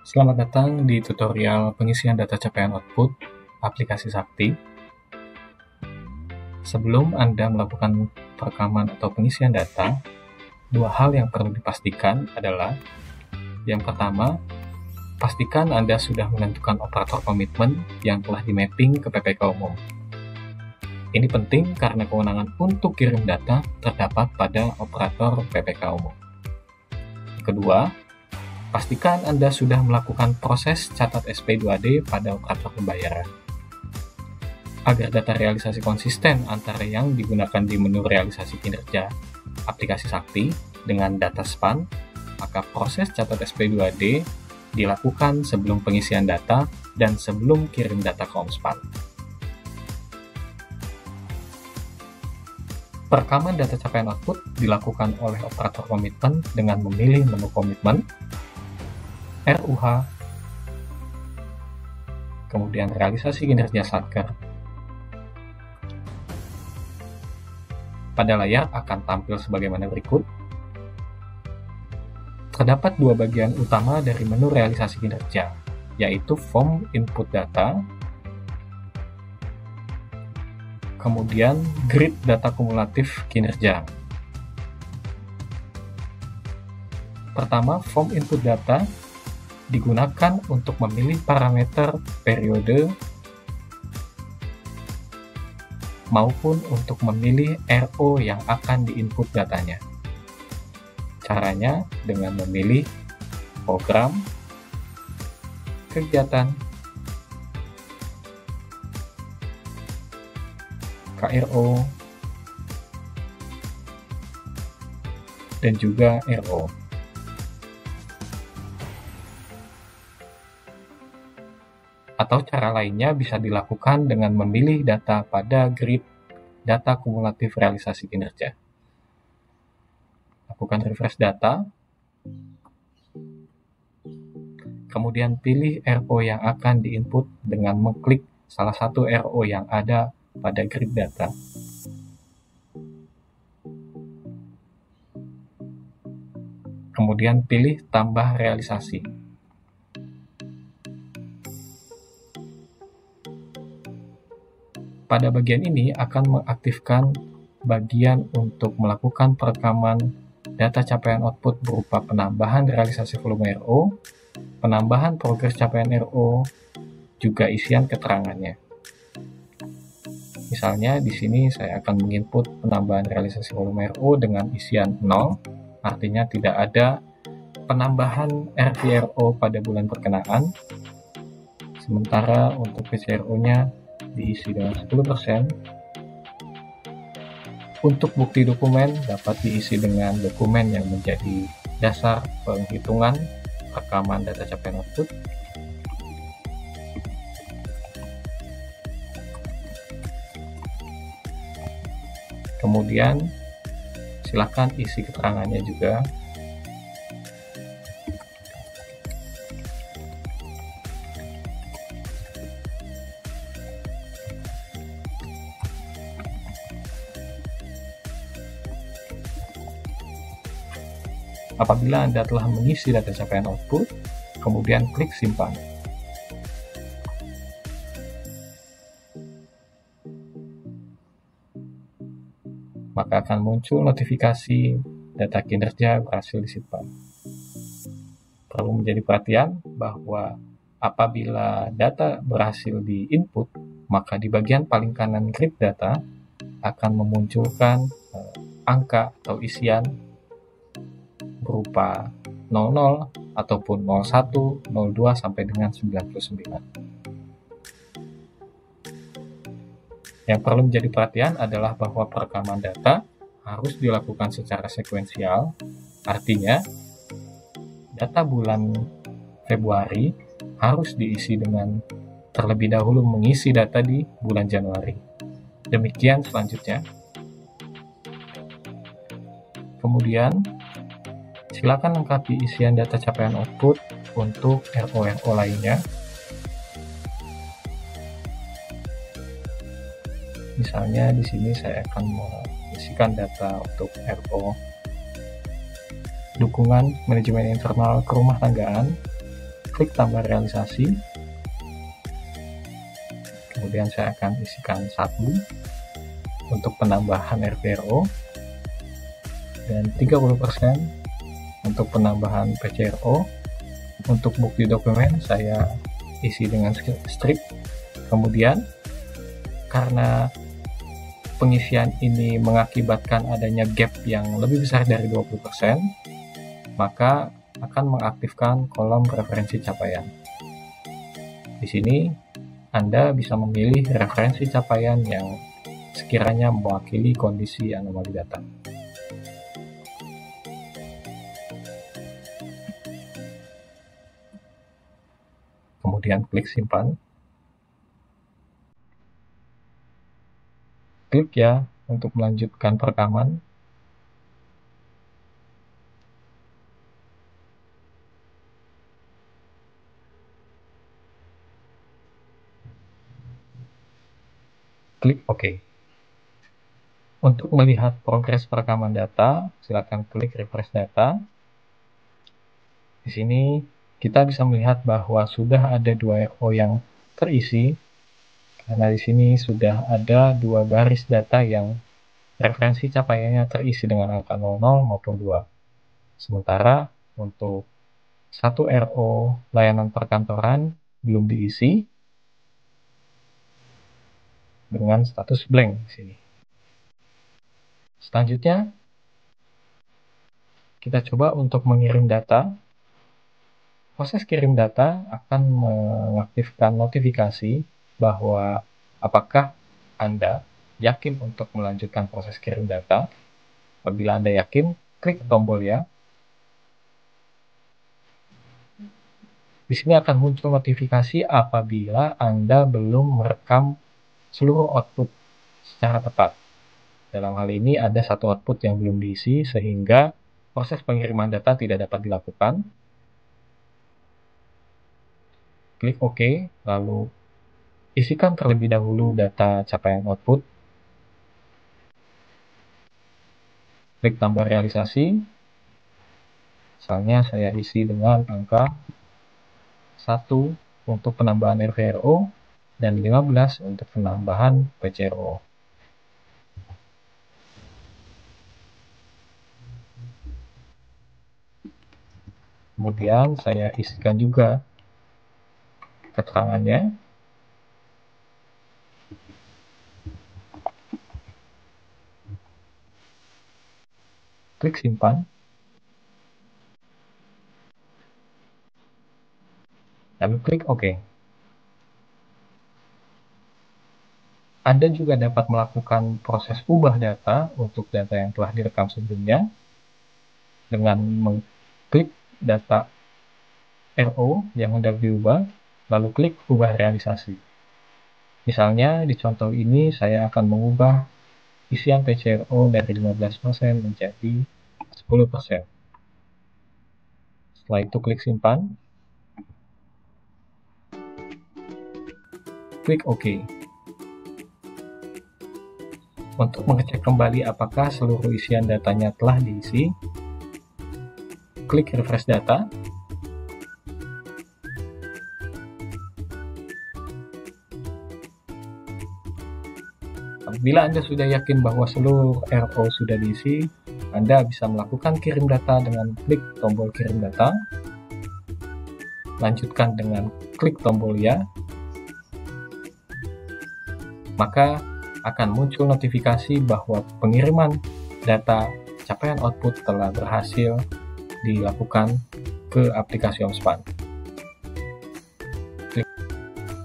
Selamat datang di tutorial pengisian data capaian output aplikasi Sakti. Sebelum Anda melakukan perekaman atau pengisian data, dua hal yang perlu dipastikan adalah: yang pertama, pastikan Anda sudah menentukan operator komitmen yang telah di-mapping ke PPK umum. Ini penting karena kewenangan untuk kirim data terdapat pada operator PPK umum. Kedua, pastikan Anda sudah melakukan proses catat SP2D pada operator pembayaran. Agar data realisasi konsisten antara yang digunakan di menu realisasi kinerja aplikasi Sakti dengan data SPAN, maka proses catat SP2D dilakukan sebelum pengisian data dan sebelum kirim data ke OMSPAN. Perekaman data capaian output dilakukan oleh operator komitmen dengan memilih menu komitmen, RUH, kemudian realisasi kinerja Satker. Pada layar akan tampil sebagaimana berikut. Terdapat dua bagian utama dari menu realisasi kinerja, yaitu form input data, kemudian grid data kumulatif kinerja. Pertama, form input data digunakan untuk memilih parameter periode maupun untuk memilih RO yang akan diinput datanya. Caranya dengan memilih program, kegiatan, KRO, dan juga RO. Atau cara lainnya bisa dilakukan dengan memilih data pada grid data kumulatif realisasi kinerja. Lakukan refresh data, kemudian pilih RO yang akan diinput dengan mengklik salah satu RO yang ada pada grid data. Kemudian pilih tambah realisasi. Pada bagian ini akan mengaktifkan bagian untuk melakukan perekaman data capaian output berupa penambahan realisasi volume RO, penambahan progres capaian RO, juga isian keterangannya. Misalnya di sini saya akan menginput penambahan realisasi volume RO dengan isian 0, artinya tidak ada penambahan RPRO pada bulan perkenaan, sementara untuk PCRO-nya diisi dengan 10%. Untuk bukti dokumen dapat diisi dengan dokumen yang menjadi dasar penghitungan rekaman data capaian output. Kemudian silakan isi keterangannya juga. Apabila Anda telah mengisi data capaian output, kemudian klik simpan. Maka akan muncul notifikasi data kinerja berhasil disimpan. Perlu menjadi perhatian bahwa apabila data berhasil diinput, maka di bagian paling kanan grid data akan memunculkan angka atau isian berupa 00 ataupun 01, 02 sampai dengan 99. Yang perlu menjadi perhatian adalah bahwa perekaman data harus dilakukan secara sekuensial, artinya data bulan Februari harus diisi dengan terlebih dahulu mengisi data di bulan Januari. Demikian selanjutnya. Kemudian silakan lengkapi isian data capaian output untuk RO lainnya. Misalnya di sini saya akan mengisikan data untuk RO dukungan manajemen internal kerumah tanggaan, klik tambah realisasi. Kemudian saya akan isikan 1 untuk penambahan RPRO dan 30% untuk penambahan PCRO. Untuk bukti dokumen saya isi dengan strip. Kemudian karena pengisian ini mengakibatkan adanya gap yang lebih besar dari 20%, maka akan mengaktifkan kolom referensi capaian. Di sini Anda bisa memilih referensi capaian yang sekiranya mewakili kondisi anomali data. Kemudian klik simpan. Klik ya untuk melanjutkan perekaman. Klik OK. Untuk melihat progres perekaman data, silakan klik refresh data. Di sini kita bisa melihat bahwa sudah ada 2 RO yang terisi, karena di sini sudah ada 2 baris data yang referensi capaiannya terisi dengan angka 00 maupun 2. Sementara untuk 1 RO layanan perkantoran belum diisi dengan status blank di sini. Selanjutnya, kita coba untuk mengirim data. Proses kirim data akan mengaktifkan notifikasi bahwa apakah Anda yakin untuk melanjutkan proses kirim data. Apabila Anda yakin, klik tombol ya. Di sini akan muncul notifikasi apabila Anda belum merekam seluruh output secara tepat. Dalam hal ini ada 1 output yang belum diisi sehingga proses pengiriman data tidak dapat dilakukan. Klik OK, lalu isikan terlebih dahulu data capaian output. Klik tambah realisasi. Misalnya saya isi dengan angka 1 untuk penambahan RPRO dan 15 untuk penambahan PCRO. Kemudian saya isikan juga keterangannya. Klik simpan. Lalu klik OK. Anda juga dapat melakukan proses ubah data untuk data yang telah direkam sebelumnya dengan mengklik data RO yang hendak diubah, lalu klik ubah realisasi. Misalnya di contoh ini saya akan mengubah isian PCRO dari 15% menjadi 10%. Setelah itu klik simpan. Klik OK. Untuk mengecek kembali apakah seluruh isian datanya telah diisi, klik refresh data. Apabila Anda sudah yakin bahwa seluruh RO sudah diisi, Anda bisa melakukan kirim data dengan klik tombol kirim data. Lanjutkan dengan klik tombol ya. Maka akan muncul notifikasi bahwa pengiriman data capaian output telah berhasil dilakukan ke aplikasi Omspan.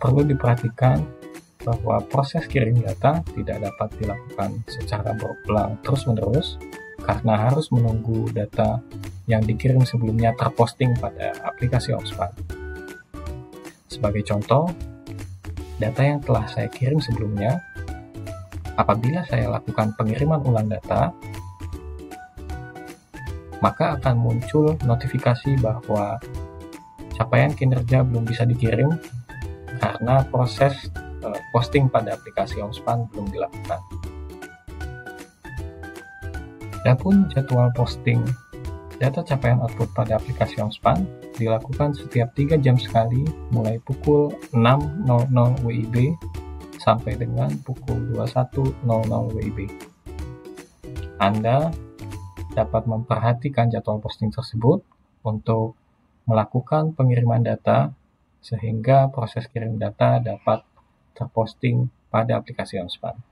Perlu diperhatikan bahwa proses kirim data tidak dapat dilakukan secara berulang terus-menerus karena harus menunggu data yang dikirim sebelumnya terposting pada aplikasi Omspan. Sebagai contoh, data yang telah saya kirim sebelumnya, apabila saya lakukan pengiriman ulang data, maka akan muncul notifikasi bahwa capaian kinerja belum bisa dikirim karena proses posting pada aplikasi Omspan belum dilakukan. Adapun jadwal posting data capaian output pada aplikasi Omspan dilakukan setiap 3 jam sekali, mulai pukul 6.00 WIB sampai dengan pukul 21.00 WIB. Anda dapat memperhatikan jadwal posting tersebut untuk melakukan pengiriman data sehingga proses kirim data dapat terposting pada aplikasi OnSpan.